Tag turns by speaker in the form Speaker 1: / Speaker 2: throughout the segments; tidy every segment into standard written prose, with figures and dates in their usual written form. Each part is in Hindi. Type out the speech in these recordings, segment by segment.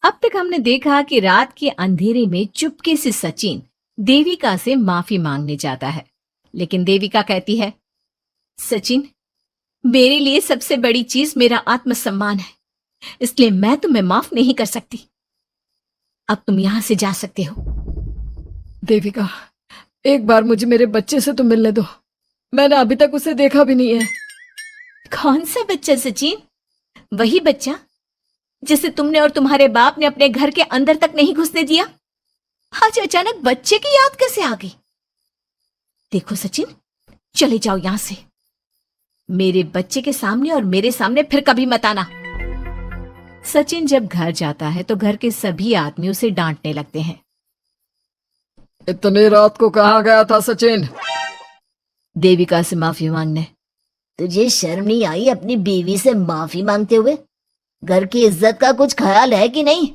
Speaker 1: अब तक हमने देखा कि रात के अंधेरे में चुपके से सचिन देविका से माफी मांगने जाता है, लेकिन देविका कहती है, सचिन, मेरे लिए सबसे बड़ी चीज मेरा आत्मसम्मान है, इसलिए मैं तुम्हें माफ नहीं कर सकती। अब तुम यहां से जा सकते हो।
Speaker 2: देविका, एक बार मुझे मेरे बच्चे से तो मिलने दो। मैंने अभी तक उसे देखा भी नहीं है।
Speaker 1: कौन सा बच्चा सचिन? वही बच्चा जिसे तुमने और तुम्हारे बाप ने अपने घर के अंदर तक नहीं घुसने दिया। आज अचानक बच्चे की याद कैसे आ गई? देखो सचिन, चले जाओ यहां से। मेरे बच्चे के सामने और मेरे सामने फिर कभी मत आना। सचिन जब घर जाता है तो घर के सभी आदमी उसे डांटने लगते हैं।
Speaker 2: इतनी रात को कहाँ गया था सचिन?
Speaker 1: देविका से माफी मांगने।
Speaker 3: तुझे शर्म नहीं आई अपनी बीवी से माफी मांगते हुए? घर की इज्जत का कुछ ख्याल है कि नहीं?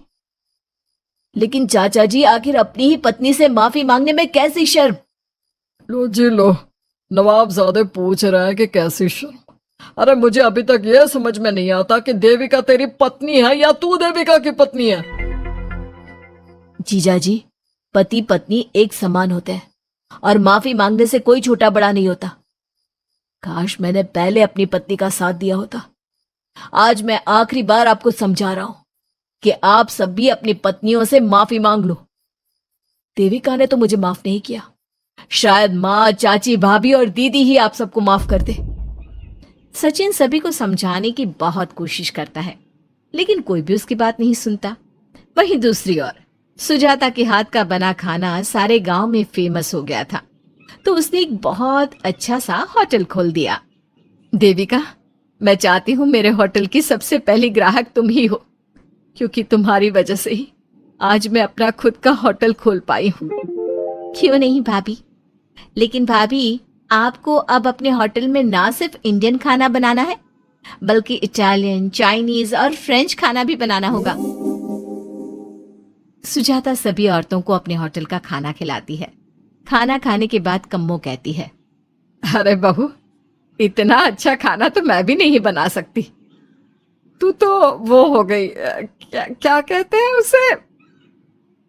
Speaker 1: लेकिन चाचा जी, आखिर अपनी ही पत्नी से माफी मांगने में कैसी शर्म?
Speaker 2: लो जी लो, नवाबजादे पूछ रहे हैं कि कैसी शर्म। अरे मुझे अभी तक यह समझ में नहीं आता कि देविका तेरी पत्नी है या तू देविका की पत्नी है।
Speaker 1: जीजा जी, पति पत्नी एक समान होते हैं और माफी मांगने से कोई छोटा बड़ा नहीं होता। काश मैंने पहले अपनी पत्नी का साथ दिया होता। आज मैं आखिरी बार आपको समझा रहा हूं कि आप सब भी अपनी पत्नियों से माफी मांग लो। देविका ने तो मुझे माफ नहीं किया, शायद माँ, चाची, भाभी और दीदी ही आप सबको माफ कर दे। सचिन सभी को समझाने की बहुत कोशिश करता है, लेकिन कोई भी उसकी बात नहीं सुनता। वहीं दूसरी ओर सुजाता के हाथ का बना खाना सारे गांव में फेमस हो गया था, तो उसने एक बहुत अच्छा सा होटल खोल दिया। देविका, मैं चाहती हूँ मेरे होटल की सबसे पहली ग्राहक तुम ही हो, क्योंकि तुम्हारी वजह से ही आज मैं अपना खुद का होटल खोल पाई हूँ। क्यों नहीं भाभी, लेकिन भाभी, आपको अब अपने होटल में ना सिर्फ इंडियन खाना बनाना है, बल्कि इटालियन, चाइनीज और फ्रेंच खाना भी बनाना होगा। सुजाता सभी औरतों को अपने होटल का खाना खिलाती है। खाना खाने के बाद कम्मो कहती है,
Speaker 2: अरे बहू, इतना अच्छा खाना तो मैं भी नहीं बना सकती। तू तो वो हो गई, क्या कहते हैं उसे?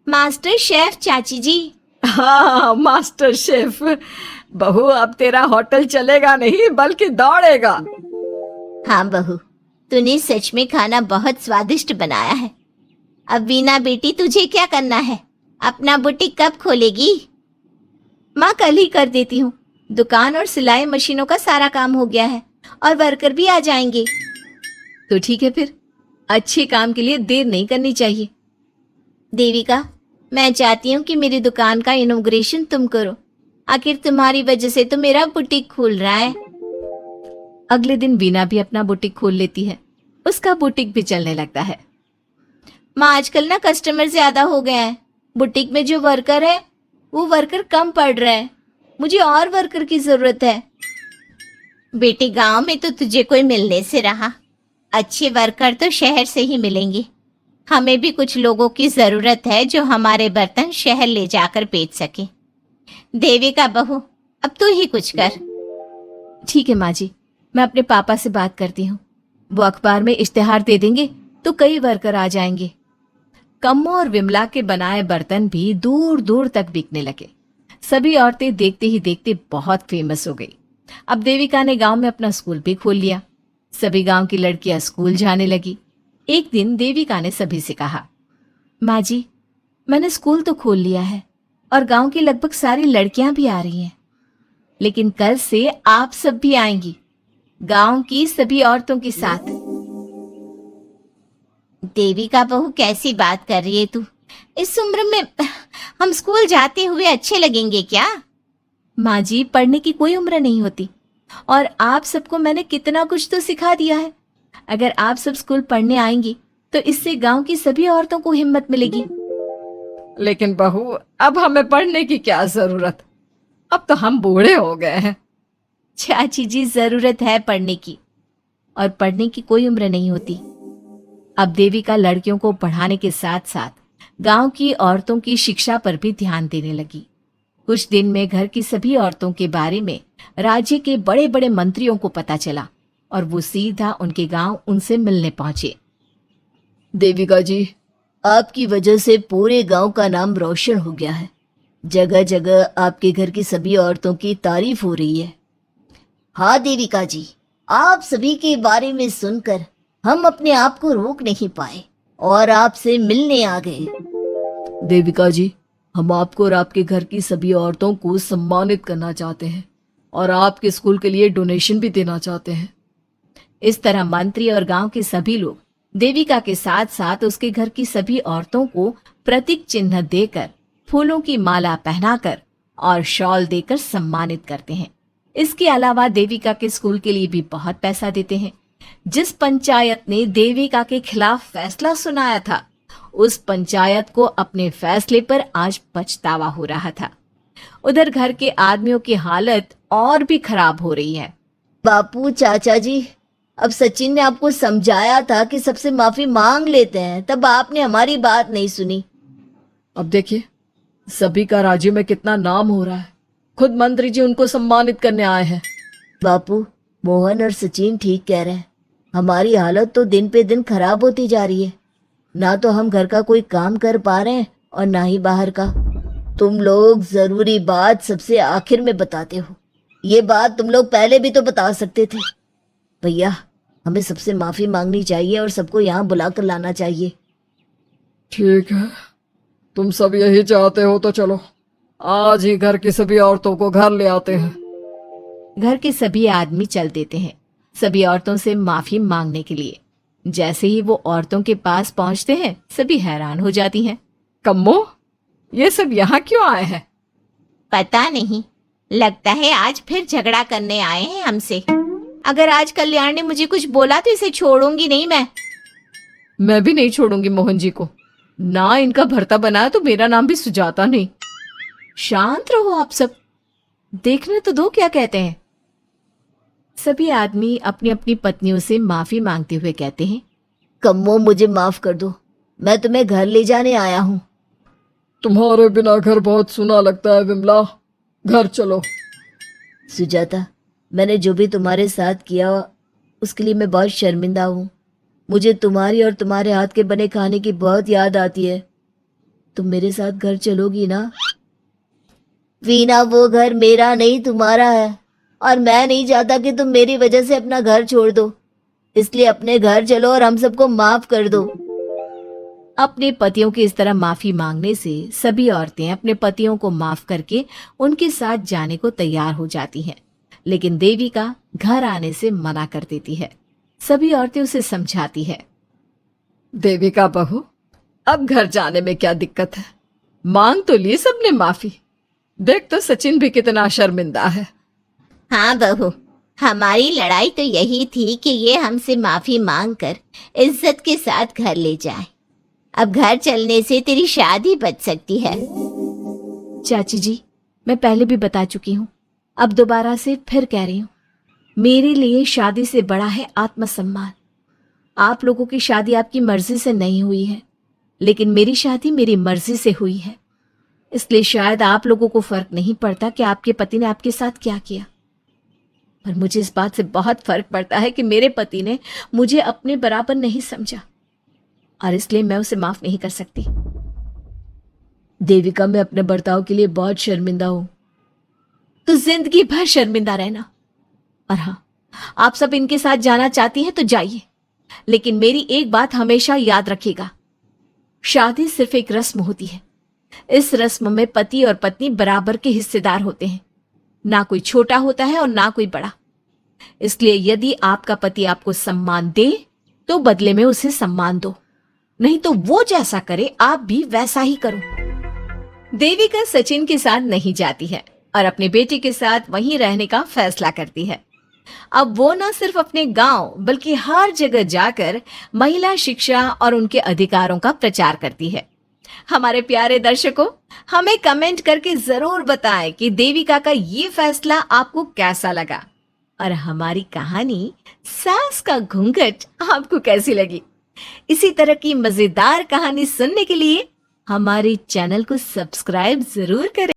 Speaker 1: मास्टर शेफ चाची जी।
Speaker 2: हाँ, मास्टर शेफ। बहू, अब तेरा होटल चलेगा नहीं बल्कि दौड़ेगा।
Speaker 3: हाँ बहू, तूने सच में खाना बहुत स्वादिष्ट बनाया है। अब वीना बेटी, तुझे क्या करना है? अपना बुटीक कब खोलेगी?
Speaker 1: माँ, कल ही कर देती हूँ। दुकान और सिलाई मशीनों का सारा काम हो गया है और वर्कर भी आ जाएंगे। तो ठीक है, फिर अच्छे काम के लिए देर नहीं करनी चाहिए।
Speaker 3: देविका, मैं चाहती हूँ कि मेरी दुकान का इनॉग्रेशन तुम करो। आखिर तुम्हारी वजह से तो मेरा बुटीक खुल रहा है।
Speaker 1: अगले दिन वीना भी अपना बुटीक खोल लेती है। उसका बुटीक भी चलने लगता है।
Speaker 3: माँ, आजकल ना कस्टमर ज्यादा हो गए हैं। बुटीक में जो वर्कर है वो वर्कर कम पड़ रहे हैं। मुझे और वर्कर की जरूरत है। बेटी, गांव में तो तुझे कोई मिलने से रहा। अच्छे वर्कर तो शहर से ही मिलेंगे। हमें भी कुछ लोगों की जरूरत है जो हमारे बर्तन शहर ले जाकर बेच सके। देविका बहू, अब तू ही कुछ कर।
Speaker 1: ठीक है माँ जी, मैं अपने पापा से बात करती हूँ। वो अखबार में इश्तेहार दे देंगे तो कई वर्कर आ जाएंगे। कम्मो और विमला के बनाए बर्तन भी दूर दूर तक बिकने लगे। सभी औरतें देखते ही देखते बहुत फेमस हो गई। अब देविका ने गांव में अपना स्कूल भी खोल लिया। सभी गांव की लड़कियां स्कूल जाने लगी। एक दिन देविका ने सभी से कहा, माँ जी, मैंने स्कूल तो खोल लिया है और गांव की लगभग सारी लड़कियां भी आ रही हैं, लेकिन कल से आप सब भी आएंगी, गांव की सभी औरतों के साथ।
Speaker 3: देविका बहू, कैसी बात कर रही है तू? इस उम्र में हम स्कूल जाते हुए अच्छे लगेंगे क्या?
Speaker 1: माँ जी, पढ़ने की कोई उम्र नहीं होती और आप सबको मैंने कितना कुछ तो सिखा दिया है। अगर आप सब स्कूल पढ़ने आएंगी तो इससे गांव की सभी औरतों को हिम्मत मिलेगी।
Speaker 2: लेकिन बहू, अब हमें पढ़ने की क्या जरूरत? अब तो हम बूढ़े हो गए हैं।
Speaker 1: चाची जी, जरूरत है पढ़ने की, और पढ़ने की कोई उम्र नहीं होती। अब देविका लड़कियों को पढ़ाने के साथ साथ गांव की औरतों की शिक्षा पर भी ध्यान देने लगी। कुछ दिन में घर की सभी औरतों के बारे में राज्य के बड़े बड़े मंत्रियों को पता चला और वो सीधा उनके गांव उनसे मिलने पहुंचे।
Speaker 2: देविका जी,
Speaker 1: आपकी वजह से पूरे गांव का नाम रोशन हो गया है। जगह जगह आपके घर की सभी औरतों की तारीफ हो रही है। हाँ देविका जी, आप सभी के बारे में सुनकर हम अपने आप को रोक नहीं पाए और आपसे मिलने आ गए। देविका जी, हम आपको और आपके घर की सभी औरतों को सम्मानित करना चाहते हैं और आपके स्कूल के लिए डोनेशन भी देना चाहते हैं। इस तरह मंत्री और गांव के सभी लोग देविका के साथ साथ उसके घर की सभी औरतों को प्रतीक चिन्ह देकर, फूलों की माला पहनाकर और शॉल देकर सम्मानित करते हैं। इसके अलावा देविका के स्कूल के लिए भी बहुत पैसा देते हैं। जिस पंचायत ने देविका के खिलाफ फैसला सुनाया था, उस पंचायत को अपने फैसले पर आज पछतावा हो रहा था। उधर घर के आदमियों की हालत और भी खराब हो रही है। बापू, चाचा जी, अब सचिन ने आपको समझाया था कि सबसे माफी मांग लेते हैं, तब आपने हमारी बात नहीं सुनी। अब देखिए, सभी का राज्य में कितना नाम हो रहा है। खुद मंत्री जी उनको सम्मानित करने आए हैं। बापू, मोहन और सचिन ठीक कह रहे हैं। हमारी हालत तो दिन पे दिन खराब होती जा रही है। ना तो हम घर का कोई काम कर पा रहे हैं और ना ही बाहर का। तुम लोग जरूरी बात सबसे आखिर में बताते हो। ये बात तुम लोग पहले भी तो बता सकते थे। भैया, हमें सबसे माफी मांगनी चाहिए और सबको यहाँ बुलाकर लाना चाहिए।
Speaker 2: ठीक है, तुम सब यही चाहते हो तो चलो, आज ही घर की सभी औरतों को घर ले आते हैं।
Speaker 1: घर के सभी आदमी चल देते हैं सभी औरतों से माफी मांगने के लिए। जैसे ही वो औरतों के पास पहुंचते हैं, सभी हैरान हो जाती हैं।
Speaker 2: कम्मो, ये सब यहाँ क्यों आए हैं?
Speaker 3: पता नहीं, लगता है आज फिर झगड़ा करने आए हैं हमसे। अगर आज कल्याण ने मुझे कुछ बोला तो इसे छोड़ूंगी नहीं
Speaker 1: मैं भी नहीं छोड़ूंगी मोहन जी को। ना इनका भरता बनाया तो मेरा नाम भी सुजाता नहीं। शांत रहो आप सब, देखने तो दो क्या कहते हैं। सभी आदमी अपनी अपनी पत्नियों से माफी मांगते हुए कहते हैं, कम्मो, मुझे माफ कर दो, मैं तुम्हें घर ले जाने आया हूँ।
Speaker 2: तुम्हारे बिना घर बहुत सुना लगता है विमला, घर चलो।
Speaker 1: सुजाता, मैंने जो भी तुम्हारे साथ किया उसके लिए मैं बहुत शर्मिंदा हूँ। मुझे तुम्हारी और तुम्हारे हाथ के बने खाने की बहुत याद आती है। तुम मेरे साथ घर चलोगी ना? वीना, वो घर मेरा नहीं तुम्हारा है और मैं नहीं चाहता कि तुम मेरी वजह से अपना घर छोड़ दो। इसलिए अपने घर चलो और हम सबको माफ कर दो। अपने पतियों की इस तरह माफी मांगने से सभी औरतें अपने पतियों को माफ करके उनके साथ जाने को तैयार हो जाती हैं। लेकिन देविका घर आने से मना कर देती है। सभी औरतें उसे समझाती है।
Speaker 2: देविका बहू, अब घर जाने में क्या दिक्कत है? मांग तो ली सबने माफी। देख तो सचिन भी कितना शर्मिंदा है।
Speaker 3: हाँ बहू, हमारी लड़ाई तो यही थी कि ये हमसे माफी मांगकर इज्जत के साथ घर ले जाए। अब घर चलने से तेरी शादी बच सकती है।
Speaker 1: चाची जी, मैं पहले भी बता चुकी हूँ, अब दोबारा से फिर कह रही हूँ, मेरे लिए शादी से बड़ा है आत्मसम्मान। आप लोगों की शादी आपकी मर्जी से नहीं हुई है, लेकिन मेरी शादी मेरी मर्जी से हुई है। इसलिए शायद आप लोगों को फर्क नहीं पड़ता कि आपके पति ने आपके साथ क्या किया, पर मुझे इस बात से बहुत फर्क पड़ता है कि मेरे पति ने मुझे अपने बराबर नहीं समझा और इसलिए मैं उसे माफ नहीं कर सकती। देविका, मैं अपने बर्ताव के लिए बहुत शर्मिंदा हूं। तो जिंदगी भर शर्मिंदा रहना। और हाँ, आप सब इनके साथ जाना चाहती हैं तो जाइए, लेकिन मेरी एक बात हमेशा याद रखिएगा, शादी सिर्फ एक रस्म होती है। इस रस्म में पति और पत्नी बराबर के हिस्सेदार होते हैं, ना कोई छोटा होता है और ना कोई बड़ा। इसलिए यदि आपका पति आपको सम्मान दे तो बदले में उसे सम्मान दो, नहीं तो वो जैसा करे आप भी वैसा ही करो। देविका सचिन के साथ नहीं जाती है और अपने बेटे के साथ वहीं रहने का फैसला करती है। अब वो न सिर्फ अपने गांव बल्कि हर जगह जाकर महिला शिक्षा और उनके अधिकारों का प्रचार करती है। हमारे प्यारे दर्शकों, हमें कमेंट करके जरूर बताएं कि देविका का ये फैसला आपको कैसा लगा और हमारी कहानी सास का घूंघट आपको कैसी लगी। इसी तरह की मजेदार कहानी सुनने के लिए हमारे चैनल को सब्सक्राइब जरूर करें।